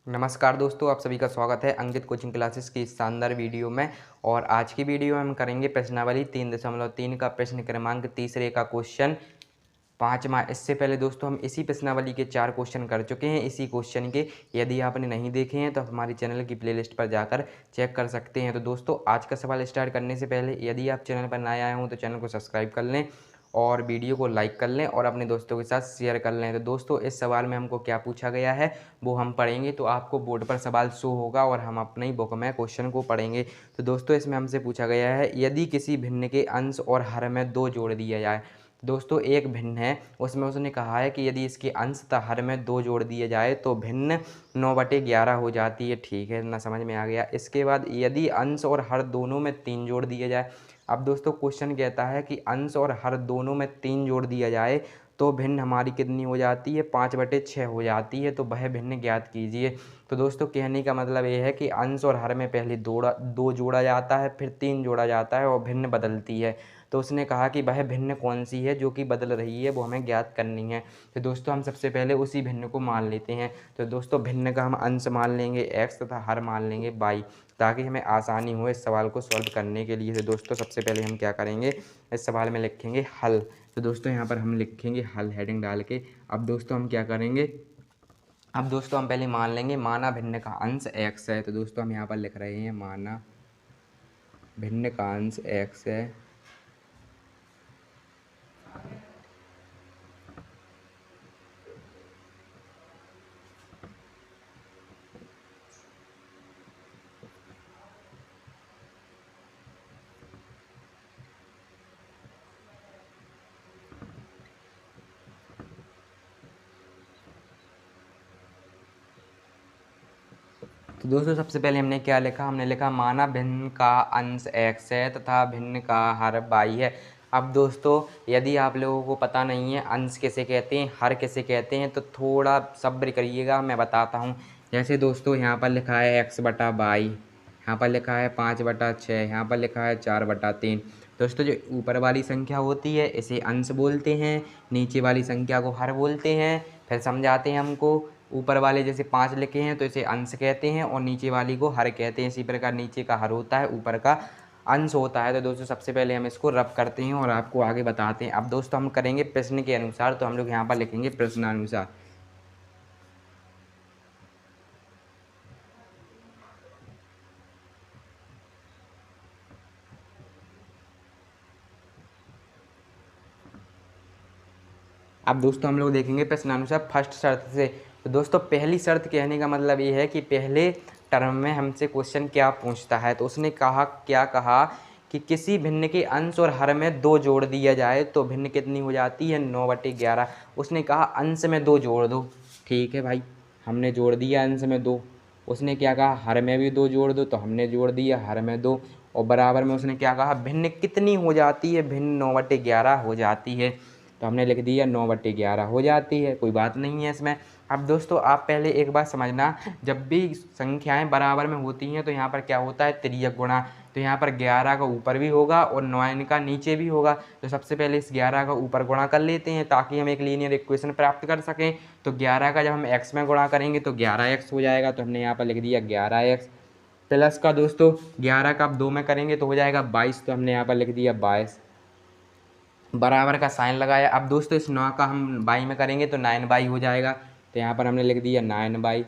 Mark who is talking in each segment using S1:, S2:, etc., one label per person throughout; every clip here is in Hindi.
S1: नमस्कार दोस्तों, आप सभी का स्वागत है अंकित कोचिंग क्लासेस की इस शानदार वीडियो में। और आज की वीडियो में हम करेंगे प्रश्नावली 3.3 का प्रश्न क्रमांक तीसरे का क्वेश्चन 5वां। इससे पहले दोस्तों हम इसी प्रश्नावली के 4 क्वेश्चन कर चुके हैं इसी क्वेश्चन के। यदि आपने नहीं देखे हैं तो हमारी चैनल की प्लेलिस्ट पर जाकर चेक कर सकते हैं। तो दोस्तों आज का सवाल स्टार्ट करने से पहले यदि आप चैनल पर नए आए हों तो चैनल को सब्सक्राइब कर लें और वीडियो को लाइक कर लें और अपने दोस्तों के साथ शेयर कर लें। तो दोस्तों इस सवाल में हमको क्या पूछा गया है वो हम पढ़ेंगे। तो आपको बोर्ड पर सवाल शो होगा और हम अपनी बुक में क्वेश्चन को पढ़ेंगे। तो दोस्तों इसमें हमसे पूछा गया है, यदि किसी भिन्न के अंश और हर में 2 जोड़ दिया जाए। दोस्तों एक भिन्न है, उसमें उसने कहा है कि यदि इसके अंश तथा हर में 2 जोड़ दिए जाए तो भिन्न 9/11 हो जाती है। ठीक है, ना समझ में आ गया। इसके बाद यदि अंश और हर दोनों में 3 जोड़ दिए जाए। अब दोस्तों क्वेश्चन कहता है कि अंश और हर दोनों में 3 जोड़ दिया जाए तो भिन्न हमारी कितनी हो जाती है, 5/6 हो जाती है। तो वह भिन्न ज्ञात कीजिए। तो दोस्तों कहने का मतलब ये है कि अंश और हर में पहले 2 जोड़ा जाता है, फिर 3 जोड़ा जाता है और भिन्न बदलती है। तो उसने कहा कि वह भिन्न कौन सी है जो कि बदल रही है, वो हमें ज्ञात करनी है। तो दोस्तों हम सबसे पहले उसी भिन्न को मान लेते हैं। तो दोस्तों भिन्न का हम अंश मान लेंगे x तथा हर मान लेंगे y, ताकि हमें आसानी हो इस सवाल को सॉल्व करने के लिए। तो दोस्तों सबसे पहले हम क्या करेंगे, इस सवाल में लिखेंगे हल। तो दोस्तों यहाँ पर हम लिखेंगे हल हेडिंग डाल के। अब दोस्तों हम क्या करेंगे, अब दोस्तों हम पहले मान लेंगे माना भिन्न का अंश x है। तो दोस्तों हम यहाँ पर लिख रहे हैं माना भिन्न का अंश x है तो दोस्तों सबसे पहले हमने क्या लिखा, हमने लिखा माना भिन्न का अंश x है तथा भिन्न का हर y है। अब दोस्तों यदि आप लोगों को पता नहीं है अंश किसे कहते हैं, हर किसे कहते हैं, तो थोड़ा सब्र करिएगा, मैं बताता हूँ। जैसे दोस्तों यहाँ पर लिखा है x/y, यहाँ पर लिखा है 5/6, यहाँ पर लिखा है 4/3। दोस्तों जो ऊपर वाली संख्या होती है इसे अंश बोलते हैं, नीचे वाली संख्या को हर बोलते हैं। फिर समझाते हैं हमको, ऊपर वाले जैसे 5 लिखे हैं तो इसे अंश कहते हैं और नीचे वाली को हर कहते हैं। इसी प्रकार नीचे का हर होता है, ऊपर का अंश होता है। तो दोस्तों सबसे पहले हम इसको रब करते हैं और आपको आगे बताते हैं। अब दोस्तों हम करेंगे प्रश्न के अनुसार, तो हम लोग यहाँ पर लिखेंगे प्रश्नानुसार। अब दोस्तों हम लोग देखेंगे प्रश्नानुसार फर्स्ट शर्त से। तो दोस्तों पहली शर्त कहने का मतलब ये है कि पहले टर्म में हमसे क्वेश्चन क्या पूछता है। तो उसने कहा, क्या कहा कि किसी भिन्न के अंश और हर में 2 जोड़ दिया जाए तो भिन्न कितनी हो जाती है, 9/11। उसने कहा अंश में 2 जोड़ दो। ठीक है भाई, हमने जोड़ दिया अंश में 2। उसने क्या कहा, हर में भी 2 जोड़ दो, तो हमने जोड़ दिया हर में 2। और बराबर में उसने क्या कहा, भिन्न कितनी हो जाती है, भिन्न 9/11 हो जाती है। तो हमने लिख दिया 9/11 हो जाती है, कोई बात नहीं है इसमें। अब दोस्तों आप पहले एक बात समझना, जब भी संख्याएं बराबर में होती हैं तो यहाँ पर क्या होता है, तिर्यक गुणा। तो यहाँ पर 11 का ऊपर भी होगा और 9 का नीचे भी होगा। तो सबसे पहले इस 11 का ऊपर गुणा कर लेते हैं ताकि हम एक लीनियर इक्वेशन प्राप्त कर सकें। तो 11 का जब हम x में गुणा करेंगे तो 11x हो जाएगा। तो हमने यहाँ पर लिख दिया 11x प्लस का दोस्तों 11 का अब 2 में करेंगे तो हो जाएगा 22। तो हमने यहाँ पर लिख दिया 22, बराबर का साइन लगाया। अब दोस्तों इस 9 का हम बाई में करेंगे तो 9/, हो जाएगा। तो यहाँ पर हमने लिख दिया 9/,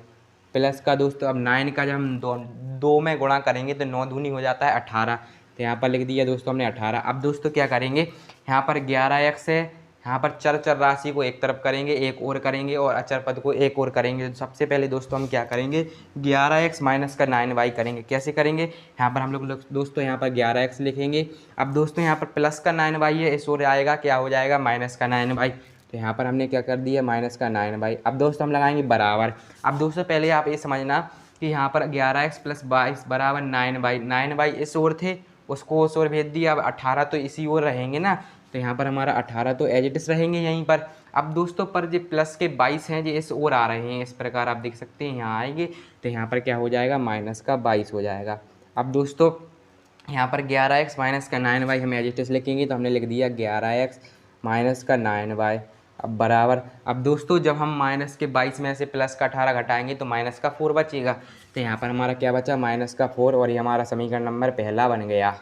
S1: प्लस का दोस्तों अब 9 का जब हम दो में गुणा करेंगे तो 9 दूनी हो जाता है 18। तो यहाँ पर लिख दिया दोस्तों हमने 18। अब दोस्तों क्या करेंगे, यहाँ पर 11x है, यहाँ पर चर राशि को एक तरफ करेंगे, एक और करेंगे, और अचर पद को एक और करेंगे। तो सबसे पहले दोस्तों हम क्या करेंगे, 11x माइनस का 9y करेंगे। कैसे करेंगे, यहाँ पर हम लोग दोस्तों यहाँ पर 11x लिखेंगे। अब दोस्तों यहाँ पर प्लस का 9y है, इस ओर आएगा, क्या हो जाएगा, माइनस का 9y। तो यहाँ पर हमने क्या कर दिया, माइनस का 9y। अब दोस्तों हम लगाएंगे बराबर। अब दोस्तों पहले आप ये समझना कि यहाँ पर 11x प्लस 22 बराबर 9y। 9y इस ओर थे, उसको उस ओर भेज दिया। अब 18 तो इसी ओर रहेंगे ना, तो यहाँ पर हमारा 18 तो एज इट इज रहेंगे यहीं पर। अब दोस्तों पर जो प्लस के 22 हैं जो इस ओर आ रहे हैं, इस प्रकार आप देख सकते हैं यहाँ आएंगे। तो यहाँ पर क्या हो जाएगा, माइनस का 22 हो जाएगा। अब दोस्तों यहाँ पर 11x माइनस का 9y हम एज इट इज लिखेंगे। तो हमने लिख दिया 11x माइनस का 9y अब बराबर, अब दोस्तों जब हम माइनस के 22 में से प्लस का 18 घटाएंगे तो माइनस का 4 बचेगा। तो यहाँ पर हमारा क्या बचा, माइनस का 4, और ये हमारा समीकरण नंबर पहला बन गया।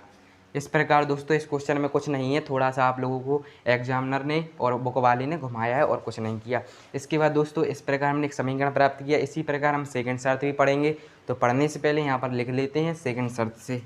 S1: इस प्रकार दोस्तों इस क्वेश्चन में कुछ नहीं है, थोड़ा सा आप लोगों को एग्जामिनर ने और बुक वाले ने घुमाया है और कुछ नहीं किया। इसके बाद दोस्तों इस प्रकार हमने एक समीकरण प्राप्त किया। इसी प्रकार हम सेकंड शर्त भी पढ़ेंगे, तो पढ़ने से पहले यहाँ पर लिख लेते हैं सेकंड शर्त से।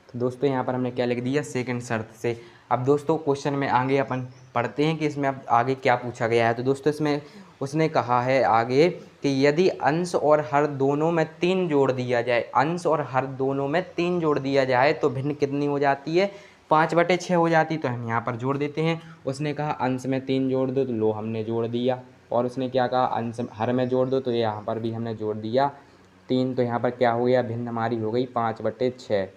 S1: तो दोस्तों यहाँ पर हमने क्या लिख दिया, सेकंड शर्त से। अब दोस्तों क्वेश्चन में आगे अपन पढ़ते हैं कि इसमें अब आगे क्या पूछा गया है। तो दोस्तों इसमें उसने कहा है आगे कि यदि अंश और हर दोनों में 3 जोड़ दिया जाए, अंश और हर दोनों में 3 जोड़ दिया जाए तो भिन्न कितनी हो जाती है, 5/6 हो जाती। तो हम यहाँ पर जोड़ देते हैं। उसने कहा अंश में 3 जोड़ दो, तो लो हमने जोड़ दिया। और उसने क्या कहा, अंश हर में जोड़ दो, तो यहाँ पर भी हमने जोड़ दिया 3। तो यहाँ पर क्या हो गया, भिन्न हमारी हो गई 5/6।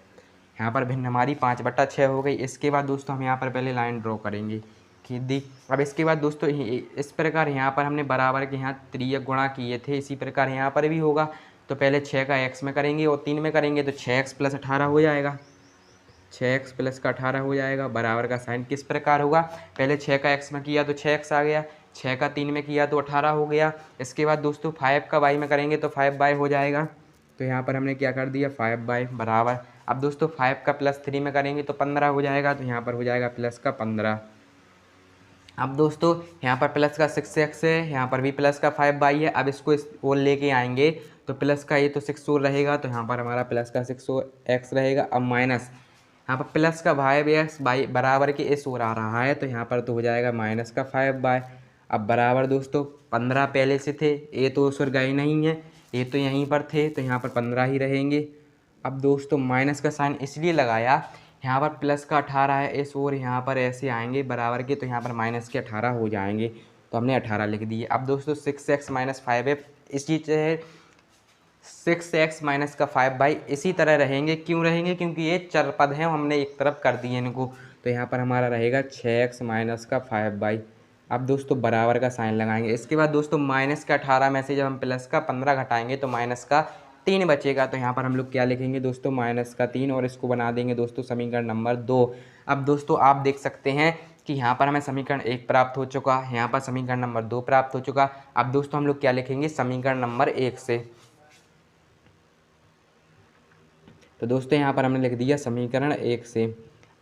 S1: यहाँ पर भिन्न हमारी 5/6 हो गई। इसके बाद दोस्तों हम यहाँ पर पहले लाइन ड्रॉ करेंगे कि दी। अब इसके बाद दोस्तों इस प्रकार यहाँ पर हमने बराबर के यहाँ त्रियक गुणा किए थे, इसी प्रकार यहाँ पर भी होगा। तो पहले 6 का x में करेंगे और 3 में करेंगे, तो 6x + 18 हो जाएगा। 6x + का 18 हो जाएगा। बराबर का साइन किस प्रकार होगा, पहले 6 का x में किया तो 6x आ गया, 6 का 3 में किया तो 18 हो गया। इसके बाद दोस्तों 5 का y में करेंगे तो 5y हो जाएगा। तो यहाँ पर हमने क्या कर दिया, 5y बराबर। अब दोस्तों 5 का +3 में करेंगे तो 15 हो जाएगा। तो यहाँ पर हो जाएगा प्लस का 15। अब दोस्तों यहाँ पर प्लस का 6x है, यहाँ पर भी प्लस का 5y है। अब इसको इस ओर लेके आएंगे तो प्लस का ये तो 6 और रहेगा, तो यहाँ पर हमारा प्लस का 6x रहेगा। अब माइनस यहाँ पर प्लस का 5x बाई बराबर के इस ओर आ रहा है, तो यहाँ पर तो हो जाएगा माइनस का 5y। अब बराबर दोस्तों 15 पहले से थे, ये तो उस ओर गए नहीं है, ये तो यहीं पर थे, तो यहाँ पर 15 ही रहेंगे। अब दोस्तों माइनस का साइन इसलिए लगाया, यहाँ पर प्लस का 18 है इस ओर, यहाँ पर ऐसे आएंगे बराबर के, तो यहाँ पर माइनस के 18 हो जाएंगे, तो हमने 18 लिख दिए। अब दोस्तों 6x - 5 है, इसी है 6x - का 5y इसी तरह रहेंगे। क्यों रहेंगे, क्योंकि ये चर पद हैं, हमने एक तरफ कर दिए इनको। तो यहाँ पर हमारा रहेगा 6x - का 5y। अब दोस्तों बराबर का साइन लगाएंगे। इसके बाद दोस्तों माइनस का 18 में से जब हम प्लस का 15 घटाएंगे तो माइनस का 3 बचेगा। तो यहाँ पर हम लोग क्या लिखेंगे दोस्तों, माइनस का 3, और इसको बना देंगे दोस्तों समीकरण नंबर 2। अब दोस्तों आप देख सकते हैं कि यहाँ पर हमें समीकरण 1 प्राप्त हो चुका, यहाँ पर समीकरण नंबर 2 प्राप्त हो चुका। अब दोस्तों हम लोग क्या लिखेंगे, समीकरण नंबर 1 से। तो दोस्तों यहाँ पर हमने लिख दिया समीकरण 1 से।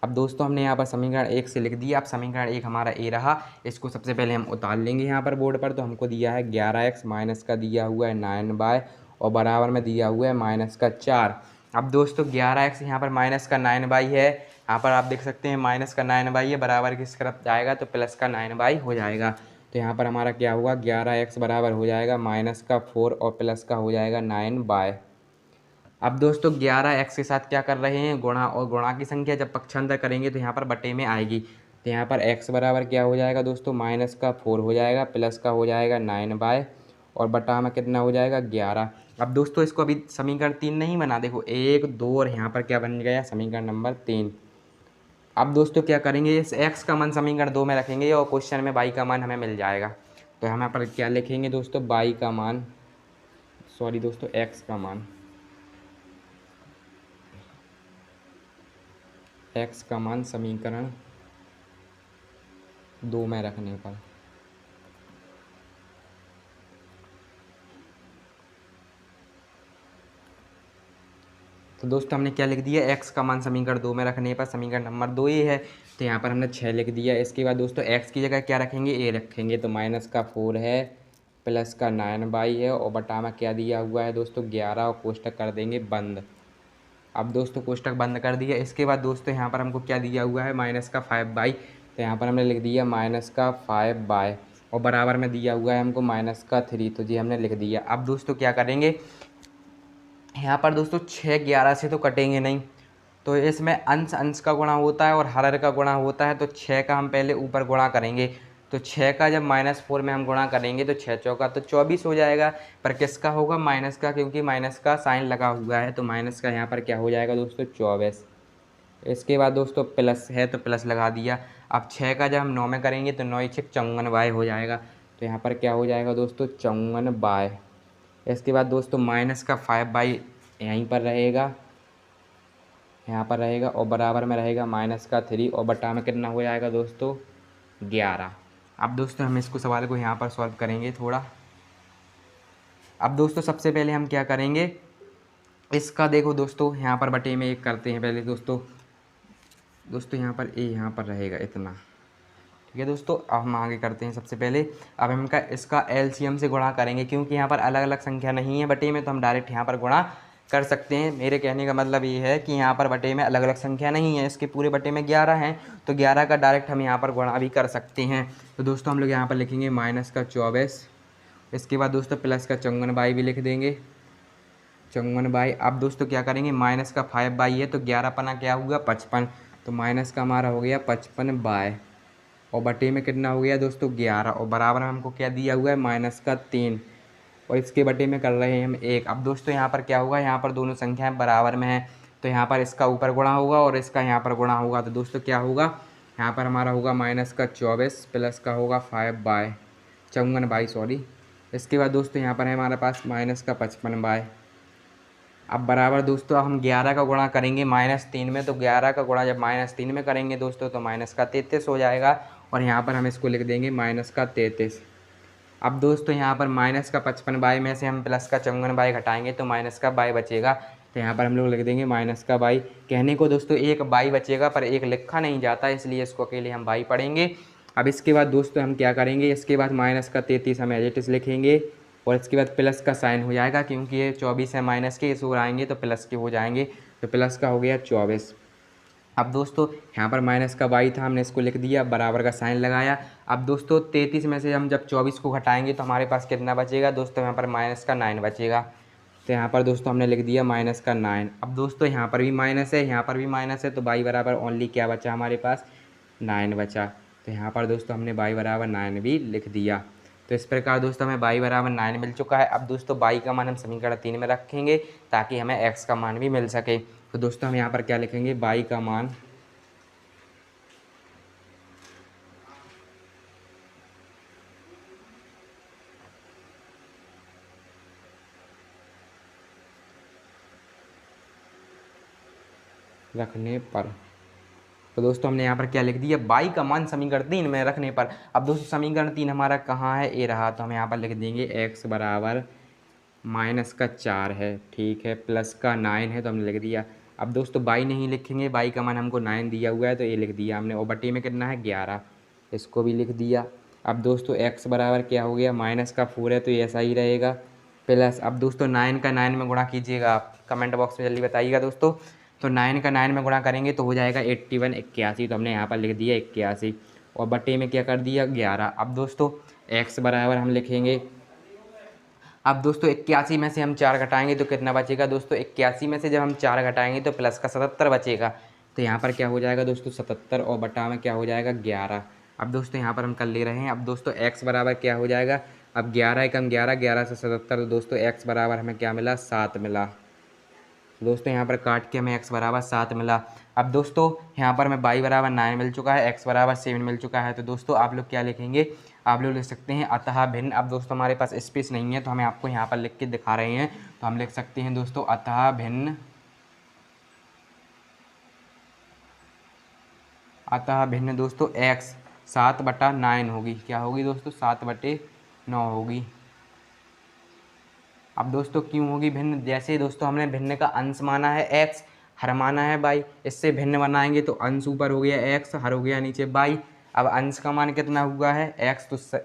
S1: अब दोस्तों हमने यहाँ पर समीकरण 1 से लिख दिया। अब समीकरण 1 हमारा ए रहा, इसको सबसे पहले हम उतार लेंगे यहाँ पर बोर्ड पर। तो हमको दिया है 11x, माइनस का दिया हुआ है 9y, और बराबर में दिया हुआ है माइनस का 4। अब दोस्तों 11x यहाँ पर माइनस का 9y है, यहाँ पर आप देख सकते हैं माइनस का 9y है, बराबर किस तरफ जाएगा तो प्लस का 9y हो जाएगा। तो यहाँ पर हमारा क्या हुआ, 11x बराबर हो जाएगा माइनस का 4 और प्लस का हो जाएगा 9y। अब दोस्तों 11x के साथ क्या कर रहे हैं, गुणा, और गुणा की संख्या जब पक्षांतर करेंगे तो यहाँ पर बटे में आएगी। तो यहाँ पर x बराबर क्या हो जाएगा दोस्तों, माइनस का 4 हो जाएगा, प्लस का हो जाएगा 9y, और बटा में कितना हो जाएगा 11। अब दोस्तों इसको अभी समीकरण 3 नहीं बना, देखो 1 2 और यहाँ पर क्या बन गया, समीकरण नंबर 3। अब दोस्तों क्या करेंगे, इस x का मान समीकरण 2 में रखेंगे और क्वेश्चन में y का मान हमें मिल जाएगा। तो हम यहाँ पर क्या लिखेंगे दोस्तों, y का मान, सॉरी दोस्तों x का मान, x का मान समीकरण 2 में रखने पर। तो दोस्तों हमने क्या लिख दिया, x का मान समीकरण 2 में रखने पर, समीकरण नंबर 2 ये है, तो यहाँ पर हमने 6 लिख दिया। इसके बाद दोस्तों x की जगह क्या रखेंगे, a रखेंगे। तो माइनस का 4 है, प्लस का 9y है, और बटा में क्या दिया हुआ है दोस्तों 11, और कोष्टक कर देंगे बंद। अब दोस्तों कोष्टक बंद कर दिया। इसके बाद दोस्तों यहाँ पर हमको क्या दिया हुआ है, माइनस का 5y, तो यहाँ पर हमने लिख दिया माइनस का 5y, और बराबर में दिया हुआ है हमको माइनस का 3, तो जी हमने लिख दिया। अब दोस्तों क्या करेंगे, यहाँ पर दोस्तों 6 11 से तो कटेंगे नहीं, तो इसमें अंश अंश का गुणा होता है और हर हर का गुणा होता है। तो 6 का हम पहले ऊपर गुणा करेंगे, तो 6 का जब -4 में हम गुणा करेंगे तो 6 चौका तो 24 हो जाएगा। पर किसका होगा, माइनस का, क्योंकि माइनस का साइन लगा हुआ है, तो माइनस का यहाँ पर क्या हो जाएगा दोस्तों 24। इसके बाद दोस्तों प्लस है तो प्लस लगा दिया। अब 6 का जब हम 9 में करेंगे तो 9 6 54y हो जाएगा। तो यहाँ पर क्या हो जाएगा दोस्तों 54y। इसके बाद दोस्तों माइनस का 5y यहीं पर रहेगा, यहाँ पर रहेगा और बराबर में रहेगा माइनस का 3 और बटा में कितना हो जाएगा दोस्तों 11। अब दोस्तों हम इसको सवाल को यहाँ पर सॉल्व करेंगे थोड़ा। अब दोस्तों सबसे पहले हम क्या करेंगे, इसका देखो दोस्तों यहाँ पर बटे में 1 करते हैं पहले दोस्तों यहाँ पर ए यहाँ पर रहेगा इतना, ठीक है दोस्तों। अब हम आगे करते हैं सबसे पहले, अब हम इसका एलसीएम से गुणा करेंगे, क्योंकि यहाँ पर अलग अलग संख्या नहीं है बटे में, तो हम डायरेक्ट यहाँ पर गुणा कर सकते हैं। मेरे कहने का मतलब ये है कि यहाँ पर बटे में अलग अलग संख्या नहीं है, इसके पूरे बटे में 11 हैं, तो 11 का डायरेक्ट हम यहाँ पर गुणा भी कर सकते हैं। तो दोस्तों हम लोग यहाँ पर लिखेंगे माइनस का 24, इसके बाद दोस्तों प्लस का 54 भी लिख देंगे 54। अब दोस्तों क्या करेंगे, माइनस का 5 है तो 11 पना क्या हुआ 55, तो माइनस का हमारा हो गया 55 और बटे में कितना हो गया दोस्तों 11 और बराबर में हमको क्या दिया हुआ है माइनस का 3 और इसके बटे में कर रहे हैं हम 1। अब दोस्तों यहाँ पर क्या होगा, यहाँ पर दोनों संख्याएं बराबर में हैं, तो यहाँ पर इसका ऊपर गुणा होगा और इसका यहाँ पर गुणा होगा, तो दोस्तों क्या होगा, यहाँ पर हमारा होगा माइनस का 24 प्लस का होगा 54 सॉरी। इसके बाद दोस्तों यहाँ पर है हमारे पास माइनस का 55। अब बराबर दोस्तों हम 11 का गुणा करेंगे -3 में, तो 11 का गुणा जब -3 में करेंगे दोस्तों तो माइनस का 33 हो जाएगा और यहाँ पर हम इसको लिख देंगे माइनस का 33। अब दोस्तों यहाँ पर माइनस का 55 में से हम प्लस का 54 घटाएंगे तो माइनस का बाई बचेगा, तो यहाँ पर हम लोग लिख देंगे माइनस का बाई। कहने को दोस्तों एक बाई बचेगा पर एक लिखा नहीं जाता, इसलिए इसको अकेले हम बाई पढ़ेंगे। अब इसके बाद दोस्तों हम क्या करेंगे, इसके बाद माइनस का 33 हम एज इट इज़ लिखेंगे और इसके बाद प्लस का साइन हो जाएगा, क्योंकि ये 24 है माइनस के, इस ओर आएंगे तो प्लस के हो जाएंगे, तो प्लस का हो गया 24। अब दोस्तों यहाँ पर माइनस का बाई था, हमने इसको लिख दिया, बराबर का साइन लगाया। अब दोस्तों 33 में से हम जब 24 को घटाएंगे तो हमारे पास कितना बचेगा दोस्तों, यहाँ पर माइनस का 9 बचेगा, तो यहाँ पर दोस्तों हमने लिख दिया माइनस का 9। अब दोस्तों यहाँ पर भी माइनस है, यहाँ पर भी माइनस है, तो बाई बराबर ओनली क्या बचा हमारे पास 9 बचा, तो यहाँ पर दोस्तों हमने बाई बराबर 9 भी लिख दिया। तो इस प्रकार दोस्तों हमें बाई बराबर 9 मिल चुका है। अब दोस्तों बाई का मान हम समीकरण 3 में रखेंगे ताकि हमें एक्स का मान भी मिल सके। तो दोस्तों हम यहाँ पर क्या लिखेंगे, बाई का मान रखने पर, तो दोस्तों हमने यहाँ पर क्या लिख दिया, बाई का मान समीकरण 3 में रखने पर। अब दोस्तों समीकरण 3 हमारा कहाँ है, ए रहा, तो हम यहाँ पर लिख देंगे एक्स बराबर माइनस का 4 है, ठीक है, प्लस का 9 है, तो हमने लिख दिया। अब दोस्तों बाई नहीं लिखेंगे, बाई का मान हमको 9 दिया हुआ है तो ये लिख दिया हमने, और बटे में कितना है 11, इसको भी लिख दिया। अब दोस्तों एक्स बराबर क्या हो गया, माइनस का 4 है तो ये ऐसा ही रहेगा, प्लस अब दोस्तों 9 का 9 में गुणा कीजिएगा, आप कमेंट बॉक्स में जल्दी बताइएगा दोस्तों। तो 9 का 9 में गुणा करेंगे तो हो जाएगा 81 81, तो हमने यहाँ पर लिख दिया 81 और बटे में क्या कर दिया 11। अब दोस्तों एक्स बराबर हम लिखेंगे, अब दोस्तों 81 में से हम 4 घटाएंगे तो कितना बचेगा दोस्तों, 81 में से जब हम 4 घटाएंगे तो प्लस का 77 बचेगा, तो यहाँ पर क्या हो जाएगा दोस्तों 77 और बटा में क्या हो जाएगा 11। अब दोस्तों यहाँ पर हम कर ले रहे हैं। अब दोस्तों x बराबर क्या हो जाएगा, अब 11 एकम 11, 11 से 77, तो दोस्तों x बराबर हमें क्या मिला 7 मिला। दोस्तों यहाँ पर काट के हमें x बराबर 7 मिला। अब दोस्तों यहाँ पर हमें y बराबर 9 मिल चुका है, x बराबर 7 मिल चुका है, तो दोस्तों आप लोग क्या लिखेंगे, आप लोग लिख सकते हैं अतः भिन्न। अब दोस्तों हमारे पास स्पेस नहीं है तो हमें आपको यहाँ पर लिख के दिखा रहे हैं, तो हम लिख सकते हैं दोस्तों अतः भिन्न, अतः भिन्न दोस्तों x 7/9 होगी, क्या होगी दोस्तों 7/9 होगी। अब दोस्तों क्यों होगी भिन्न, जैसे दोस्तों हमने भिन्न का अंश माना है x, हर माना है y, इससे भिन्न बनाएंगे तो अंश ऊपर हो गया x, हर हो गया नीचे y। अब अंश का मान कितना हुआ है x, तो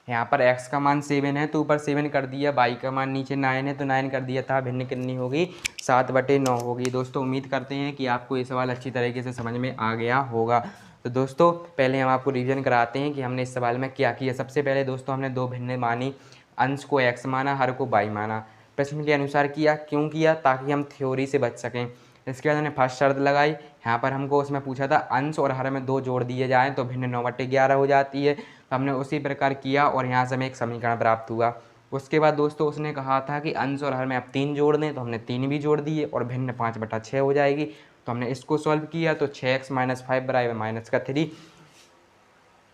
S1: यहाँ पर x का मान 7 है तो ऊपर 7 कर दिया, y का मान नीचे 9 है तो 9 कर दिया था, भिन्न कितनी होगी 7/9 होगी। दोस्तों उम्मीद करते हैं कि आपको ये सवाल अच्छी तरीके से समझ में आ गया होगा। तो दोस्तों पहले हम आपको रिवीजन कराते हैं कि हमने इस सवाल में क्या किया। सबसे पहले दोस्तों हमने दो भिन्न मानी, अंश को x माना, हर को y माना। प्रश्न के अनुसार किया, क्यों किया, ताकि हम थ्योरी से बच सकें। इसके बाद हमने फर्स्ट शर्त लगाई, यहाँ पर हमको उसमें पूछा था अंश और हर में 2 जोड़ दिए जाएँ तो भिन्न 9/11 हो जाती है, तो हमने उसी प्रकार किया और यहाँ से हमें एक समीकरण प्राप्त हुआ। उसके बाद दोस्तों उसने कहा था कि अंश और हर में आप 3 जोड़ दें, तो हमने 3 भी जोड़ दिए और भिन्न 5/6 हो जाएगी, तो हमने इसको सॉल्व किया, तो 6x - 5 बराबर माइनस का 3,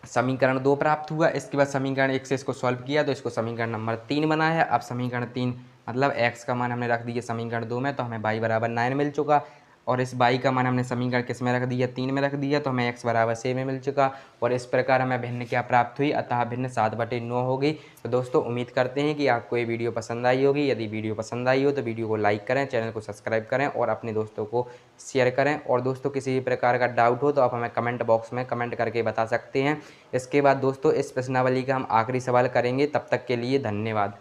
S1: समीकरण 2 प्राप्त हुआ। इसके बाद समीकरण 1 से इसको सॉल्व किया तो इसको समीकरण नंबर 3 बनाया है। अब समीकरण 3 मतलब x का मान हमने रख दिया समीकरण 2 में, तो हमें y बराबर 9 मिल चुका। और इस y का मान हमने समीकरण किस में रख दिया, 3 में रख दिया, तो हमें x बराबर 6 में मिल चुका। और इस प्रकार हमें भिन्न क्या प्राप्त हुई, अतः भिन्न 7/9 होगी। तो दोस्तों उम्मीद करते हैं कि आपको ये वीडियो पसंद आई होगी। यदि वीडियो पसंद आई हो तो वीडियो को लाइक करें, चैनल को सब्सक्राइब करें और अपने दोस्तों को शेयर करें। और दोस्तों किसी भी प्रकार का डाउट हो तो आप हमें कमेंट बॉक्स में कमेंट करके बता सकते हैं। इसके बाद दोस्तों इस प्रश्नावली का हम आखिरी सवाल करेंगे, तब तक के लिए धन्यवाद।